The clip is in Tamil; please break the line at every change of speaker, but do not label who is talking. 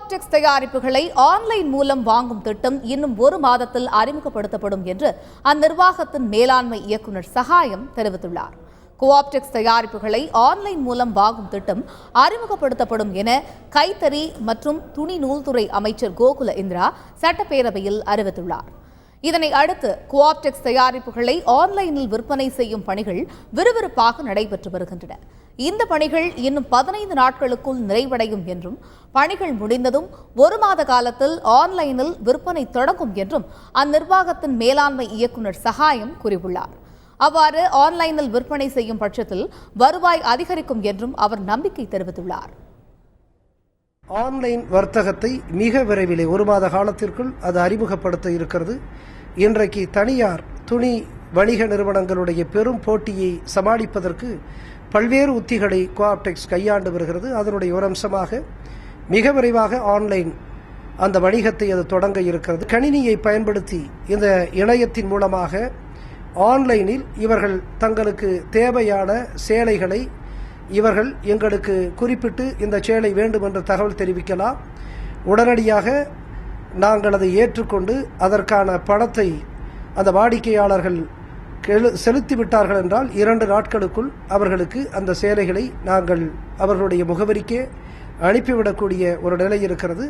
கோஆப்டெக்ஸ் தயாரிப்புகளை ஆன்லைன் மூலம் வாங்கும் திட்டம் இன்னும் 1 மாதத்தில் அறிமுகப்படுத்தப்படும் என்று அந்நிர்வாகத்தின் மேலாண்மை இயக்குநர் சகாயம் தெரிவித்துள்ளார். கோஆப்டெக்ஸ் தயாரிப்புகளை ஆன்லைன் மூலம் வாங்கும் திட்டம் அறிமுகப்படுத்தப்படும் என கைத்தறி மற்றும் துணி நூல்துறை அமைச்சர் கோகுல இந்திரா சட்டப்பேரவையில் அறிவித்துள்ளார். இதனை அடுத்து கோஆப்டெக்ஸ் தயாரிப்புகளை ஆன்லைனில் விற்பனை செய்யும் பணிகள் விறுவிறுப்பாக நடைபெற்று வருகின்றன. இந்த பணிகள் இன்னும் 15 நாட்களுக்குள் நிறைவடையும் என்றும் பணிகள் முடிந்ததும் 1 மாத காலத்தில் ஆன்லைனில் விற்பனை தொடங்கும் என்றும் அந்நிர்வாகத்தின் மேலாண்மை இயக்குநர் சகாயம் கூறியுள்ளார். அவ்வாறு ஆன்லைனில் விற்பனை செய்யும் பட்சத்தில் வருவாய் அதிகரிக்கும் என்றும் அவர் நம்பிக்கை தெரிவித்துள்ளார்.
ஆன்லைன் வர்த்தகத்தை மிக விரைவிலே 1 மாத காலத்திற்குள் அது அறிமுகப்படுத்த இருக்கிறது. இன்றைக்கு தனியார் துணி வணிக நிறுவனங்களுடைய பெரும் போட்டியை சமாளிப்பதற்கு பல்வேறு உத்திகளை கோஆப்டெக்ஸ் கையாண்டு வருகிறது. அதனுடைய ஒரு அம்சமாக மிக விரைவாக ஆன்லைன் அந்த வணிகத்தை அது தொடங்க இருக்கிறது. கணினியை பயன்படுத்தி இந்த இணையத்தின் மூலமாக ஆன்லைனில் இவர்கள் தங்களுக்கு தேவையான சேலைகளை இவர்கள் எங்களுக்கு குறிப்பிட்டு இந்த சேலை வேண்டும் என்ற தகவல் தெரிவிக்கலாம். உடனடியாக நாங்கள் அதை ஏற்றுக்கொண்டு அதற்கான பணத்தை அந்த வாடிக்கையாளர்கள் செலுத்திவிட்டார்கள் என்றால் 2 நாட்களுக்குள் அவர்களுக்கு அந்த சேலைகளை நாங்கள் அவர்களுடைய முகவரிக்கே அனுப்பிவிடக்கூடிய ஒரு நிலை இருக்கிறது.